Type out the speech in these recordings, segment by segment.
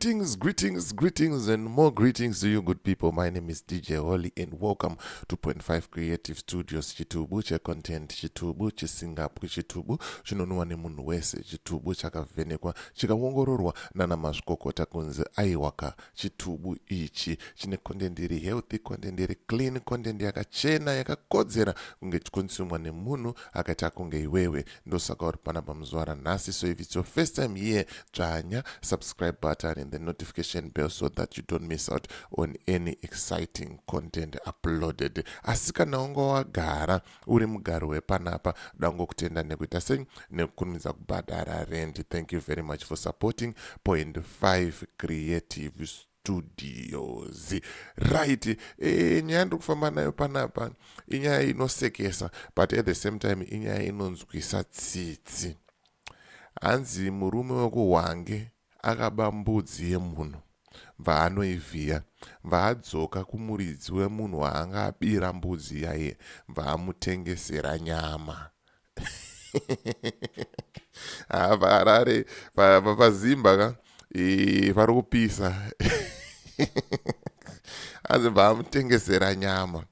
Greetings, and more greetings to you, good people. My name is DJ Holly, and welcome to Point 5 Creative Studios. Chitubu cha content, chitubu chisingapu, chitubu chinonwa nemunhu wese, chitubu chakavhenekwa chikaongororwa nana mazvikokota kunzi aiwaka. Chitubu ichi chine content iri healthy, content iri clean, content yakachena, yakakodzera kunge chikonsumwa nemunhu akaita kunge iwewe. Ndosaka uri panapa muzuva ranhasi. So if it's your first time here, dzvanya subscribe button and the notification bell so that you don't miss out on any exciting content uploaded. Asi kana unga wagara uri mugaro wepanapa, dangokutenda nekuita sei nekukurumidza kubhadhara rent. Thank you very much for supporting Point 5 Creative Studios. Right, nyaya ndiri kufamba nayo panapa inyaya inosekesa, but at the same time inyaya inonzwisa tsitsi. Hanzi murume wekuhwange akaba mbudzi yemunhu, bva anoivhiya, bva adzoka kumuridzi wemunhu waanga abira mbudzi yaye, bva amutengesera nyama. Harare pazimba ka pari kupisa. Hanzi bva amutengesera nyama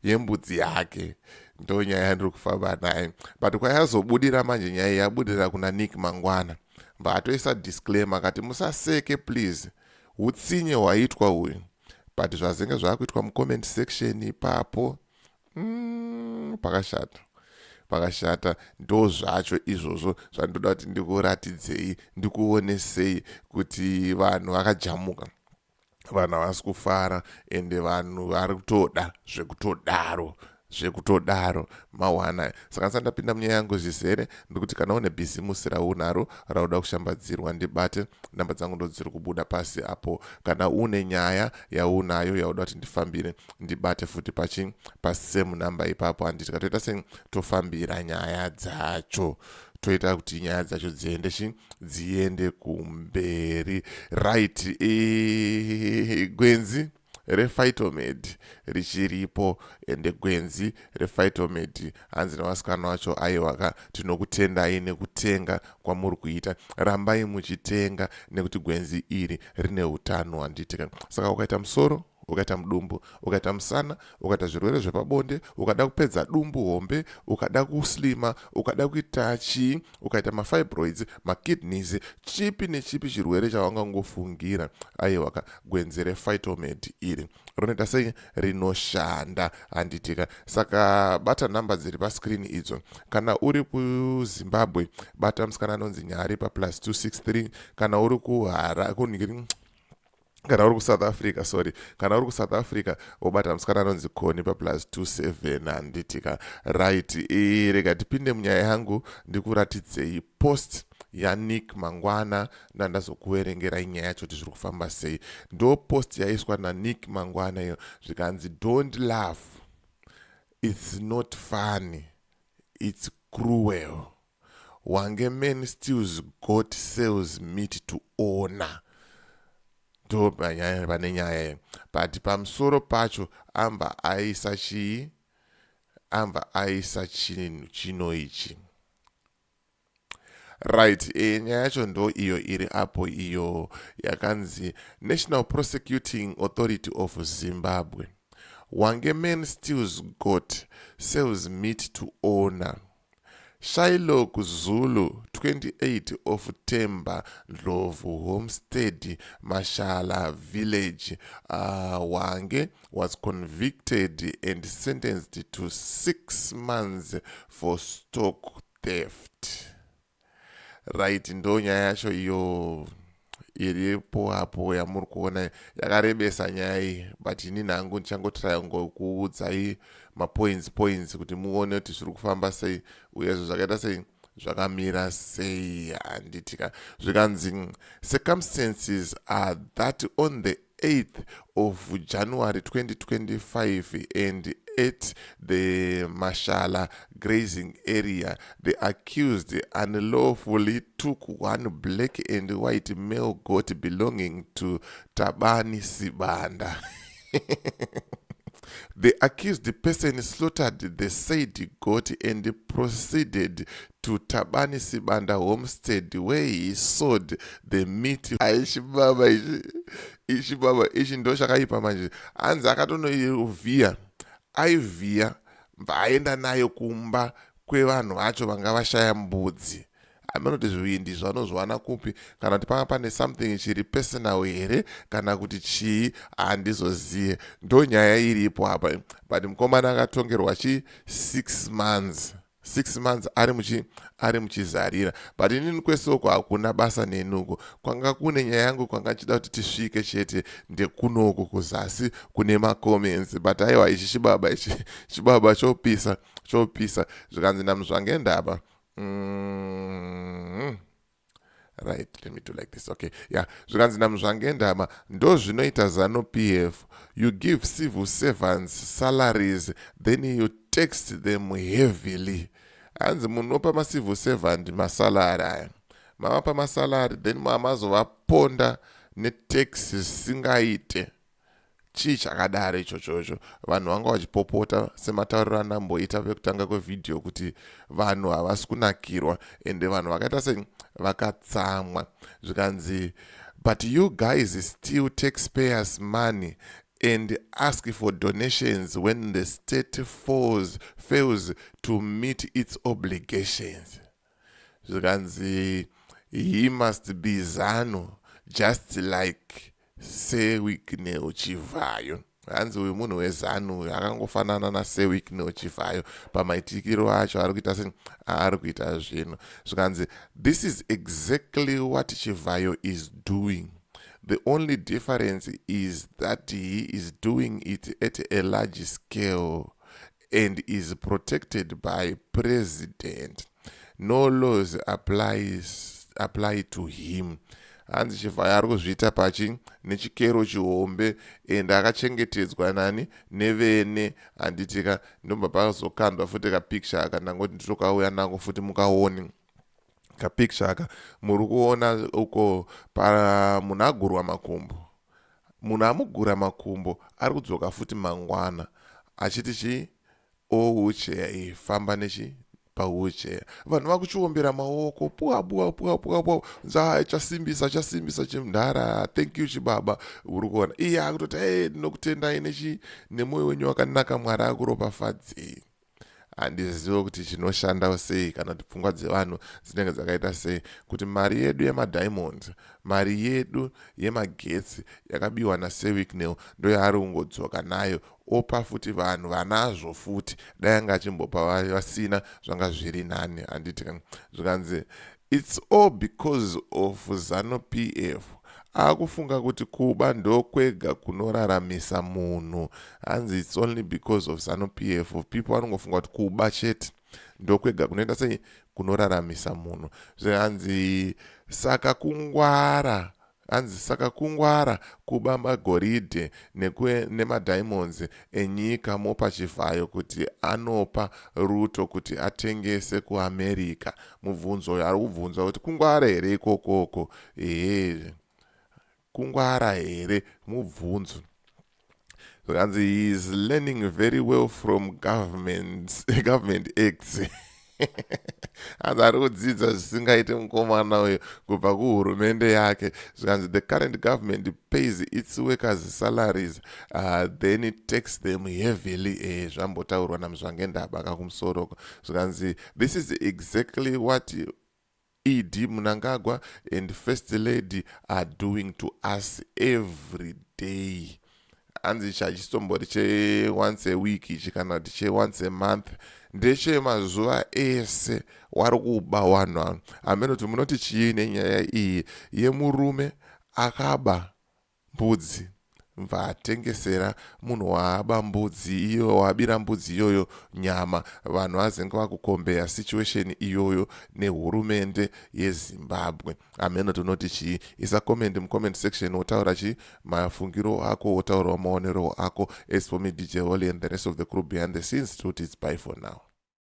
yembudzi yake. Ndo nyaya yandiri kufamba naye, but kwayazobudira manje nyaya yabudira kuna Nick Mangwana. Atoisa disclaimer akati musaseke please, utsinye hwaitwa uyu, but zvazenge zvakuitwa mucomment section ipapo pakashata. Ndo zvacho izvozvo zvandoda kuti ndikuratidzei, ndikuonesei kuti vanhu vakajamuka, vanhu havasi kufara, ende vanhu vari kutoda zvekutodaro mawana. Saka ndapinda munyaya yangu zvizere ndikuti kana une bhizimusi raunaro rauda kushambadzirwa, ndibate. Namba dzangu ndo dziri kubuda pasi apo. Kana une nyaya yaunayo yauda kuti ndifambire, ndibate futi pasame namba ipapo. Handiti katoita sei tofambira nyaya dzacho, toita kuti nyaya dzacho dziende kumberi. Right, gwenzi rephytomed richiripo, ende gwenzi rephytomed hanzi navasikana vacho aiwaka. Tinokutendai nekutenga kwamuri kuita, rambai muchitenga nekuti gwenzi iri rine utano. Handitika saka ukaita musoro, ukaita mudumbu, ukaita musana, ukaita zvirwere zvepabonde, ukada kupedza dumbu hombe, ukada kuslima, ukada kuita chii, ukaita mafibroids, makidneys, chipi nechipi chirwere chawangangofungira, aiwaka gwenzi rephytomed iri rinoita sei rinoshanda. Handitika saka bata namba dziri pascreen idzo. Kana uri kuZimbabwe bata musikana anonzi Nyari pa +263. Kana uri kana uri kuSouth Africa, kana uri kuSouth Africa wobata musikana anonzi Koni pa +27. Handitika right, rega tipinde munyaya yangu ndikuratidzei post yaNick Mangwana ndandazokuverengerai nyaya yacho kuti zviri kufamba sei. Ndo post yaiswa naNick Mangwana iyo zvikanzi don't laugh, it's not funny, it's cruel. Hwange men stews got sales meat to honor. Ndo pane nyaya, but pamusoro pacho amba aisa chinhu chino ichi. Right, nyaya yacho ndo iyo iri apo, iyo yakanzi National Prosecuting Authority of Zimbabwe. Hwange men stews got sells meat to honor. Shylock Zulu, 28 of Temba, Ndlovu Homestead, Mashala Village. Hwange was convicted and sentenced to 6 months for stock theft. Right, ndo nyaya yacho iyo iripo apo yamuri kuona yakarebesa nyaya iyi, but ini nangu ndichangotraya ngokuudzai mapoints kuti muone kuti zviri kufamba sei uyezvo zvakaita sei, zvakamira sei. Handitika zvikanzi circumstances are that on the 8th of January 2025 and at the Mashala grazing area, the accused unlawfully took one black and white male goat belonging to Tabani Sibanda. The accused person slaughtered the said goat and proceeded to Tabani Sibanda homestead where he sold the meat. Aishibaba ishi ndo shakaipa manje. Anzi akatonovhiya aivhiya vaenda nayo kumba kwevanhu vacho vanga vashaya mbudzi. Amenoti zvivindi zvanozwana kupi, kana kuti panga pane something chiri personal here kana kuti chii handizozive. Ndo nyaya iripo apa. But mukomana akatongerwa 6 months 6 months ari muchizarira. But inini kwesoko hakuna basa nenuko. Kwanga kune nyaya yangu kwanga chida kuti tisvike chete ndekunoku kuzasi kune macomments. But aiwa ichi chibaba chopisa zvikanzi namuzvange ndaba. Right, let me do like this. Okay, yeah. Zvikanzi namuzvange ndama ndo zvinoita ZANU PF. You give civil servants salaries, then you tax them heavily. Hanzi munopa ma civil servant masalari aya. Mavapa masalari, then mamazovaponda netax singaite. Chii chakadaro ichochocho. Vanhu vanga vachipopota sematauriro andamboita pekutanga kwevidhio kuti vanhu havasi kunakirwa ende vanhu vakaita sei vakatsamwa. Zvikanzi, but you guys steal taxpayers' money and ask for donations when the state fails to meet its obligations. Zvikanzi, he must be ZANU, just like Sewik neochivayo. Hanzi uyu munhu weZANU akangofanana naSewik neochivayo pamaitikiro acho ari kuita zvinhu. Zvikanzi, this is exactly what Chivayo is doing. The only difference is that he is doing it at a large scale and is protected by president. No laws apply to him. Hanzi Chivayo ari kuzviita pachi nechikero chihombe ende akachengetedzwa nani nevene handitika. Ndomba pakazokandwa futi kapicture aka ndangoti nditokauya nango futi mukaone kapicture aka. Muri kuona uko munhu agurwa makumbo. Munhu amugura makumbo ari kudzoka futi mangwana achiti chii wheelchair eifamba nechi pawheelchair. Vanhu vakuchiombera maoko puwa chasimbisa chimudhara. Thank you chibaba. Uri kuona iye akutoti ndinokutendai nemwoyo wenyu wakanaka, Mwari akuropafadzei. Handizivi kuti chinoshanda sei kana kuti pfungwa dzevanhu dzinenge dzakaita sei, kuti mari yedu yemadiamonds, mari yedu yemagetsi yakabiwa naSewik Neo ndo yaari kungodzoka nayo opa futi vanhu vanazvo futi. Dai anga achimbopa vasina zvanga zviri nani. Handiti zvikanzi, it's all because of ZANU PF. Akufunga kuti kuba ndo kwega kunoraramisa munhu. Hanzi it's only because of ZANU PF. People vanongofunga kuti kuba chete ndo kwega kunoita sei kunoraramisa munhu. Zvikanzi saka kungwara. Hanzi saka kungwara kuba magoridhe nemadiamonds enyika mopa Chivayo kuti anopa ruto kuti atengese kuAmerica. Mubvunzo uyo ari kubvunzwa kuti kungwara here ikokoko. Kungwara here mubvunzo. Zvikanzi he is learning very well from government acts. Hanzi ari kudzidza zvisingaite mukomana uyu kubva kuhurumende yake. Zvikanzi, the current government pays its workers salaries, then it takes them heavily. Zvambotaurwa namuzvange ndaba kakumusoro. Zvikanzi, this is exactly what ED Mnangagwa and First Lady are doing to us every day. Hanzi chachitombori che once a week ichi kana kuti che once a month ndeche mazuva ese wari kuba wanhu. Amenoti munoti chii nenyaya iyi yemurume akaba mbudzi vatengesera munhu waaba mbudzi iyo waabira mbudzi iyoyo nyama. Vanhu vazenga vakukombeya situation iyoyo nehurumende yeZimbabwe. Ameno tunoti chii. Isa comment mucomment section wotaura chii mafungiro ako, wotaura maonero ako. As for me, DJ Wally and the rest of the crew behind the scenes, it's bye for now.